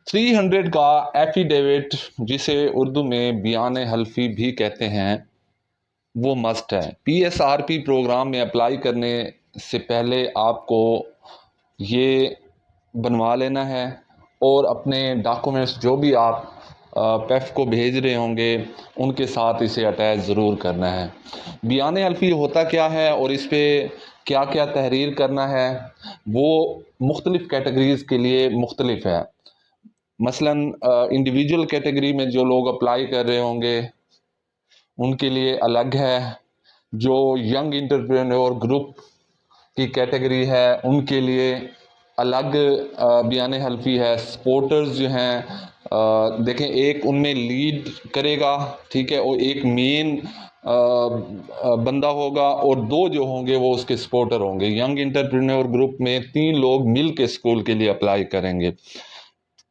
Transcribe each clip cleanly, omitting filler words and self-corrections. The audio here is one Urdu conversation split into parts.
300 کا ایفیڈیوٹ، جسے اردو میں بیان حلفی بھی کہتے ہیں، وہ مسٹ ہے۔ P S R P programme میں اپلائی کرنے سے پہلے آپ کو یہ بنوا لینا ہے، اور اپنے ڈاکومنٹس جو بھی آپ پیف کو بھیج رہے ہوں گے ان کے ساتھ اسے اٹیچ ضرور کرنا ہے۔ بیان حلفی ہوتا کیا ہے اور اس پہ کیا کیا تحریر کرنا ہے، وہ مختلف کیٹیگریز کے لیے مختلف ہے۔ مثلا انڈیویجول کیٹیگری میں جو لوگ اپلائی کر رہے ہوں گے ان کے لیے الگ ہے، جو ینگ انٹرپرینور گروپ کی کیٹیگری ہے ان کے لیے الگ بیان حلفی ہے۔ سپورٹرز جو ہیں، دیکھیں ایک ان میں لیڈ کرے گا، ٹھیک ہے، اور ایک مین بندہ ہوگا، اور دو جو ہوں گے وہ اس کے سپورٹر ہوں گے۔ ینگ انٹرپرینور گروپ میں 3 لوگ مل کے اسکول کے لیے اپلائی کریں گے،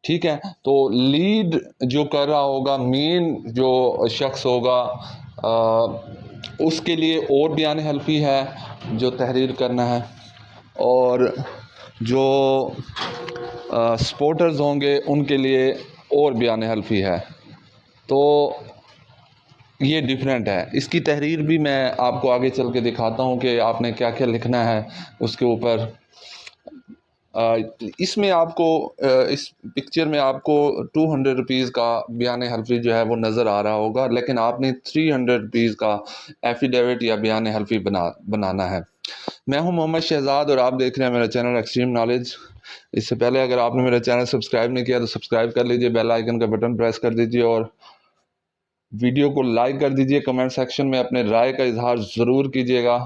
ٹھیک ہے۔ تو لیڈ جو کر رہا ہوگا، مین جو شخص ہوگا، اس کے لیے اور بیان حلفی ہے جو تحریر کرنا ہے، اور جو سپورٹرز ہوں گے ان کے لیے اور بیان حلفی ہے۔ تو یہ ڈیفرنٹ ہے۔ اس کی تحریر بھی میں آپ کو آگے چل کے دکھاتا ہوں کہ آپ نے کیا کیا لکھنا ہے اس کے اوپر۔ اس میں آپ کو اس پکچر میں آپ کو 200 روپیز کا بیان حلفی جو ہے وہ نظر آ رہا ہوگا، لیکن آپ نے 300 روپیز کا ایفیڈیوٹ یا بیان حلفی بنانا ہے۔ میں ہوں محمد شہزاد اور آپ دیکھ رہے ہیں میرا چینل ایکسٹریم نالج۔ اس سے پہلے اگر آپ نے میرا چینل سبسکرائب نہیں کیا تو سبسکرائب کر لیجئے، بیل آئیکن کا بٹن پریس کر دیجئے، اور ویڈیو کو لائک کر دیجئے۔ کمنٹ سیکشن میں اپنے رائے کا اظہار ضرور کیجئے گا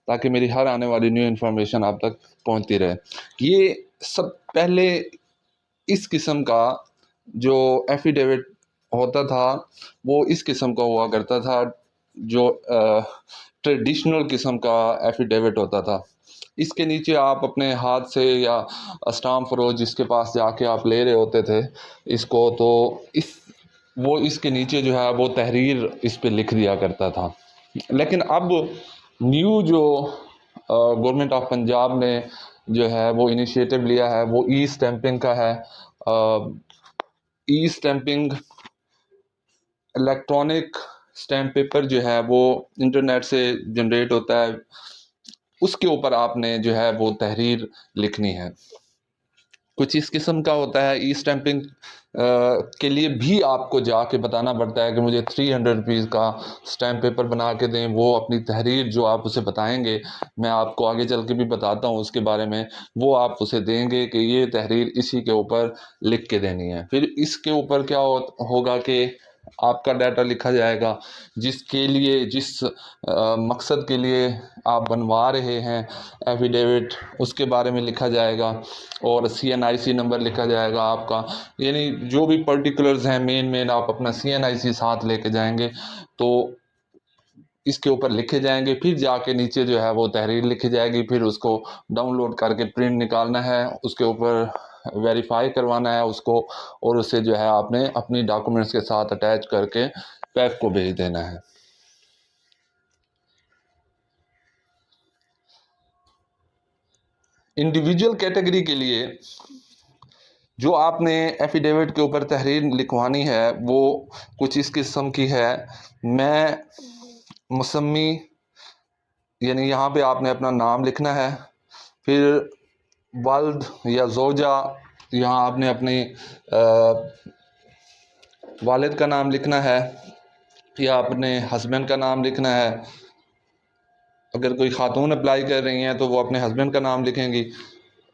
تاکہ میری ہر آنے والی نیو انفارمیشن آپ تک پہنچتی رہے۔ یہ سب پہلے اس قسم کا جو ایفیڈیوٹ ہوتا تھا وہ اس قسم کا ہوا کرتا تھا، جو ٹریڈیشنل قسم کا ایفیڈیوٹ ہوتا تھا۔ اس کے نیچے آپ اپنے ہاتھ سے یا اسٹامپ فروش جس کے پاس جا کے آپ لے رہے ہوتے تھے اس کو، تو وہ اس کے نیچے جو ہے وہ تحریر اس پہ لکھ دیا کرتا تھا۔ لیکن اب نیو جو گورنمنٹ آف پنجاب نے جو ہے وہ انیشیٹو لیا ہے وہ ای اسٹیمپنگ کا ہے۔ ای اسٹیمپنگ الیکٹرانک اسٹیمپ پیپر جو ہے وہ انٹرنیٹ سے جنریٹ ہوتا ہے، اس کے اوپر آپ نے جو ہے وہ تحریر لکھنی ہے۔ کچھ اس قسم کا ہوتا ہے۔ ای اسٹیمپنگ کے لیے بھی آپ کو جا کے بتانا پڑتا ہے کہ مجھے 300 روپیز کا اسٹیمپ پیپر بنا کے دیں۔ وہ اپنی تحریر جو آپ اسے بتائیں گے، میں آپ کو آگے چل کے بھی بتاتا ہوں اس کے بارے میں، وہ آپ اسے دیں گے کہ یہ تحریر اسی کے اوپر لکھ کے دینی ہے۔ پھر اس کے اوپر کیا ہوگا کہ آپ کا ڈیٹا لکھا جائے گا، جس کے لیے جس مقصد کے لیے آپ بنوا رہے ہیں ایفیڈیوٹ، اس کے بارے میں لکھا جائے گا، اور CNIC نمبر لکھا جائے گا آپ کا، یعنی جو بھی پرٹیکولرز ہیں مین آپ اپنا CNIC ساتھ لے کے جائیں گے تو اس کے اوپر لکھے جائیں گے۔ پھر جا کے نیچے جو ہے وہ تحریر لکھی جائے گی، پھر اس کو ڈاؤن لوڈ کر کے پرنٹ نکالنا ہے، اس کے اوپر ویریفائی کروانا ہے اس کو، اور اسے جو ہے آپ نے اپنی ڈاکومنٹس کے ساتھ اٹیچ کر کے پیف کو بھیج دینا ہے۔ انڈیویجول کیٹیگری کے لیے جو آپ نے ایفیڈیوٹ کے اوپر تحریر لکھوانی ہے وہ کچھ اس قسم کی ہے۔ میں مسمی، یعنی یہاں پہ آپ نے اپنا نام لکھنا ہے، پھر والد یا زوجہ، یہاں آپ نے اپنی والد کا نام لکھنا ہے، یا اپنے ہسبینڈ کا نام لکھنا ہے۔ اگر کوئی خاتون اپلائی کر رہی ہیں تو وہ اپنے ہسبینڈ کا نام لکھیں گی،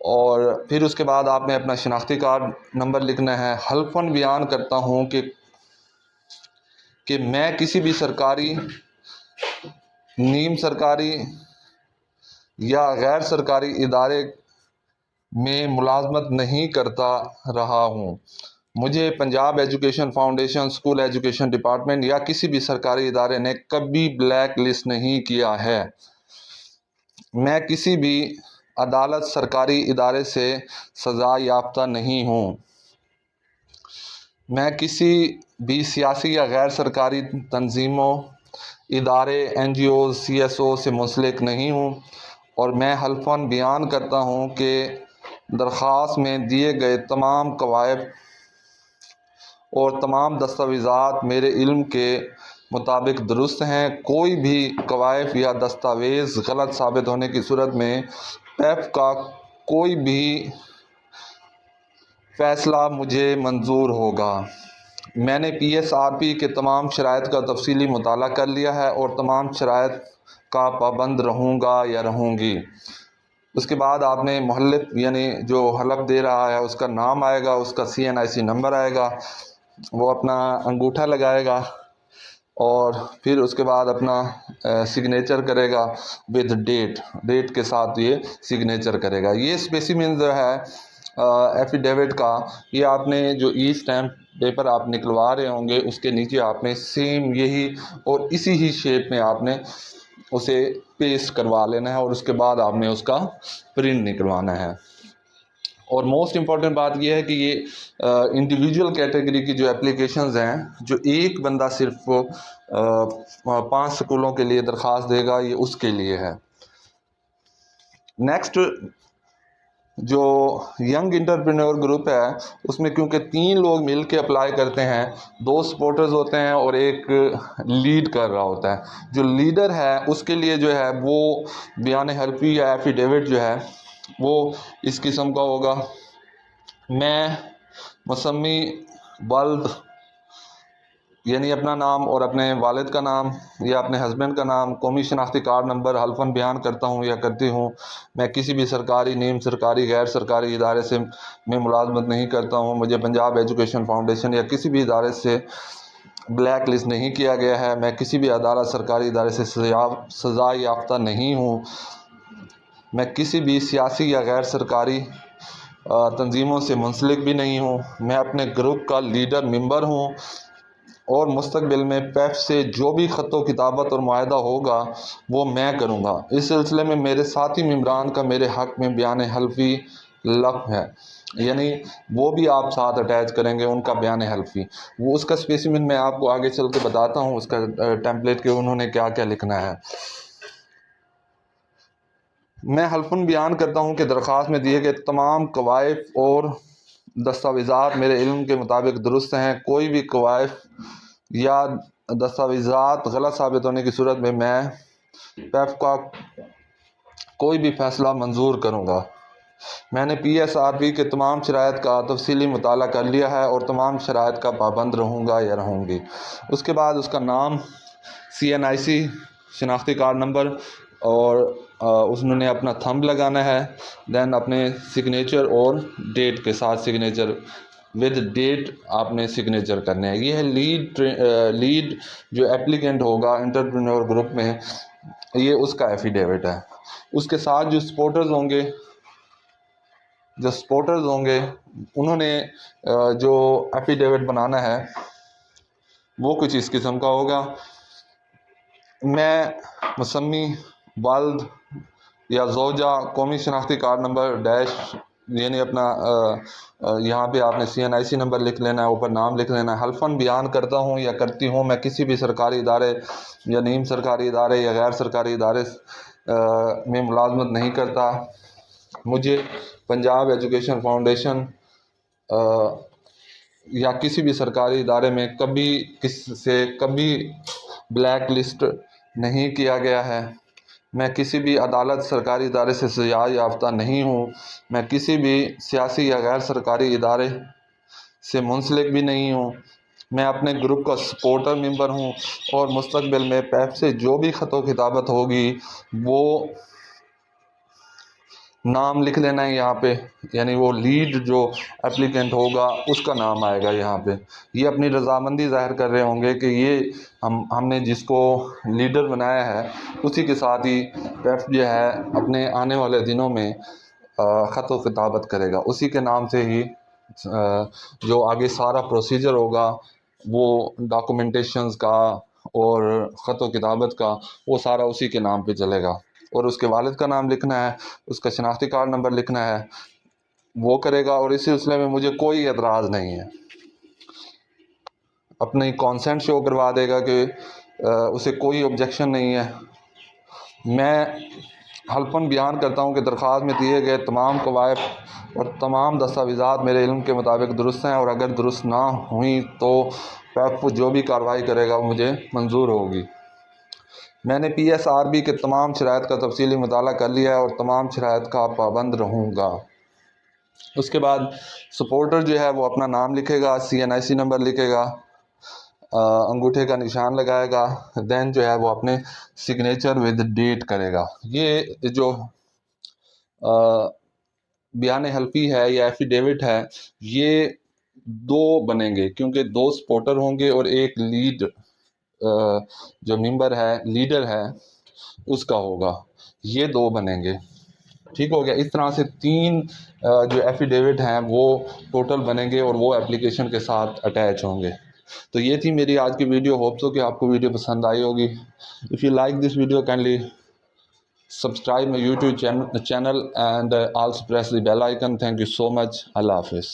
اور پھر اس کے بعد آپ نے اپنا شناختی کارڈ نمبر لکھنا ہے۔ حلفاً بیان کرتا ہوں کہ میں کسی بھی سرکاری، نیم سرکاری یا غیر سرکاری ادارے میں ملازمت نہیں کرتا رہا ہوں۔ مجھے Punjab education foundation, school education department یا کسی بھی سرکاری ادارے نے کبھی بلیک لسٹ نہیں کیا ہے۔ میں کسی بھی عدالت، سرکاری ادارے سے سزا یافتہ نہیں ہوں۔ میں کسی بھی سیاسی یا غیر سرکاری تنظیموں، ادارے، NGOs، CSO سے منسلک نہیں ہوں، اور میں حلفاً بیان کرتا ہوں کہ درخواست میں دیے گئے تمام قواعد اور تمام دستاویزات میرے علم کے مطابق درست ہیں۔ کوئی بھی قواعد یا دستاویز غلط ثابت ہونے کی صورت میں پیف کا کوئی بھی فیصلہ مجھے منظور ہوگا۔ میں نے پی ایس آر پی کے تمام شرائط کا تفصیلی مطالعہ کر لیا ہے اور تمام شرائط کا پابند رہوں گا یا رہوں گی۔ اس کے بعد آپ نے محلف یعنی جو حلف دے رہا ہے اس کا نام آئے گا، اس کا CNIC نمبر آئے گا، وہ اپنا انگوٹھا لگائے گا اور پھر اس کے بعد اپنا سگنیچر کرے گا ود ڈیٹ کے ساتھ یہ سگنیچر کرے گا۔ یہ اسپیسیمن جو ہے ایفیڈیوٹ کا، یہ آپ نے جو ای اسٹیمپ پیپر آپ نکلوا رہے ہوں گے اس کے نیچے آپ نے سیم یہی اور اسی ہی شیپ میں آپ نے اسے پیسٹ کروا لینا ہے اور اس کے بعد آپ نے اس کا پرنٹ نکلوانا ہے۔ اور موسٹ امپورٹنٹ بات یہ ہے کہ یہ انڈیویجول کیٹیگری کی جو اپلیکیشنز ہیں، جو ایک بندہ صرف 5 سکولوں کے لیے درخواست دے گا، یہ اس کے لیے ہے۔ نیکسٹ جو ینگ انٹرپرینور گروپ ہے، اس میں کیونکہ 3 لوگ مل کے اپلائی کرتے ہیں، 2 سپورٹرز ہوتے ہیں اور ایک لیڈ کر رہا ہوتا ہے۔ جو لیڈر ہے اس کے لیے جو ہے وہ بیان حلفی یا ایفیڈیوٹ جو ہے وہ اس قسم کا ہوگا: میں مسمی والد یعنی اپنا نام اور اپنے والد کا نام یا اپنے ہسبینڈ کا نام، قومی شناختی کارڈ نمبر حلفاً بیان کرتا ہوں یا کرتی ہوں۔ میں کسی بھی سرکاری، نیم سرکاری، غیر سرکاری ادارے سے میں ملازمت نہیں کرتا ہوں۔ مجھے پنجاب ایجوکیشن فاؤنڈیشن یا کسی بھی ادارے سے بلیک لسٹ نہیں کیا گیا ہے۔ میں کسی بھی عدالت سرکاری ادارے سے سزا یافتہ نہیں ہوں۔ میں کسی بھی سیاسی یا غیر سرکاری تنظیموں سے منسلک بھی نہیں ہوں۔ میں اپنے گروپ کا لیڈر ممبر ہوں اور مستقبل میں پیف سے جو بھی خط و کتابت اور معاہدہ ہوگا وہ میں کروں گا۔ اس سلسلے میں میرے ساتھی ممبران کا میرے حق میں بیان حلفی لفظ ہے، یعنی وہ بھی آپ ساتھ اٹیچ کریں گے ان کا بیان حلفی۔ وہ اس کا اسپیسیمن میں آپ کو آگے چل کے بتاتا ہوں، اس کا ٹیمپلیٹ کہ انہوں نے کیا کیا لکھنا ہے۔ میں حلفاً بیان کرتا ہوں کہ درخواست میں دیے گئے تمام قواعد اور دستاویزات میرے علم کے مطابق درست ہیں۔ کوئی بھی قواعد یا دستاویزات غلط ثابت ہونے کی صورت میں پیف کا کوئی بھی فیصلہ منظور کروں گا۔ میں نے PSRP کے تمام شرائط کا تفصیلی مطالعہ کر لیا ہے اور تمام شرائط کا پابند رہوں گا یا رہوں گی۔ اس کے بعد اس کا نام، CNIC شناختی کارڈ نمبر اور انہوں نے اپنا تھمب لگانا ہے، دین اپنے سگنیچر اور ڈیٹ کے ساتھ سگنیچر ود ڈیٹ آپ نے سگنیچر کرنے ہیں۔ یہ ہے لیڈ جو اپلیکنٹ ہوگا انٹرپرینور گروپ میں، یہ اس کا ایفیڈیوٹ ہے۔ اس کے ساتھ جو سپورٹرز ہوں گے انہوں نے جو ایفیڈیوٹ بنانا ہے وہ کچھ اس قسم کا ہوگا: میں مسمی والد یا زوجہ، قومی شناختی کارڈ نمبر ڈیش یعنی اپنا یہاں پہ آپ نے CNIC نمبر لکھ لینا ہے، اوپر نام لکھ لینا ہے، حلفاً بیان کرتا ہوں یا کرتی ہوں میں کسی بھی سرکاری ادارے یا نیم سرکاری ادارے یا غیر سرکاری ادارے میں ملازمت نہیں کرتا۔ مجھے پنجاب ایجوکیشن فاؤنڈیشن یا کسی بھی سرکاری ادارے میں کبھی بلیک لسٹ نہیں کیا گیا ہے۔ میں کسی بھی عدالت سرکاری ادارے سے سزا یافتہ نہیں ہوں۔ میں کسی بھی سیاسی یا غیر سرکاری ادارے سے منسلک بھی نہیں ہوں۔ میں اپنے گروپ کا سپورٹر ممبر ہوں اور مستقبل میں پیف سے جو بھی خط و کتابت ہوگی وہ نام لکھ لینا ہے یہاں پہ، یعنی وہ لیڈ جو اپلیکنٹ ہوگا اس کا نام آئے گا یہاں پہ۔ یہ اپنی رضامندی ظاہر کر رہے ہوں گے کہ یہ ہم نے جس کو لیڈر بنایا ہے اسی کے ساتھ ہی پیف جو ہے اپنے آنے والے دنوں میں خط و کتابت کرے گا، اسی کے نام سے ہی جو آگے سارا پروسیجر ہوگا وہ ڈاکومنٹیشنز کا اور خط و کتابت کا وہ سارا اسی کے نام پہ چلے گا۔ اور اس کے والد کا نام لکھنا ہے، اس کا شناختی کارڈ نمبر لکھنا ہے، وہ کرے گا۔ اور اس سلسلے میں مجھے کوئی اعتراض نہیں ہے، اپنی کانسنٹ شو کروا دے گا کہ اسے کوئی آبجیکشن نہیں ہے۔ میں حلفاً بیان کرتا ہوں کہ درخواست میں دیے گئے تمام قواعد اور تمام دستاویزات میرے علم کے مطابق درست ہیں، اور اگر درست نہ ہوئیں تو پیپفو جو بھی کارروائی کرے گا وہ مجھے منظور ہوگی۔ میں نے PSRB کے تمام شرائط کا تفصیلی مطالعہ کر لیا ہے اور تمام شرائط کا پابند رہوں گا۔ اس کے بعد سپورٹر جو ہے وہ اپنا نام لکھے گا، CNIC نمبر لکھے گا، انگوٹھے کا نشان لگائے گا، دین جو ہے وہ اپنے سگنیچر ود ڈیٹ کرے گا۔ یہ جو بیان حلفی ہے یا ایفیڈیوٹ ہے، یہ دو بنیں گے کیونکہ دو سپورٹر ہوں گے اور ایک لیڈ جو ممبر ہے، لیڈر ہے، اس کا ہوگا۔ یہ دو بنیں گے، ٹھیک ہو گیا۔ اس طرح سے 3 جو ایفیڈیوٹ ہیں وہ ٹوٹل بنیں گے اور وہ اپلیکیشن کے ساتھ اٹیچ ہوں گے۔ تو یہ تھی میری آج کی ویڈیو۔ ہوپ سو کہ آپ کو ویڈیو پسند آئی ہوگی۔ If you like this video kindly subscribe my YouTube channel and also press the bell icon. Thank you so much. Allah Hafiz.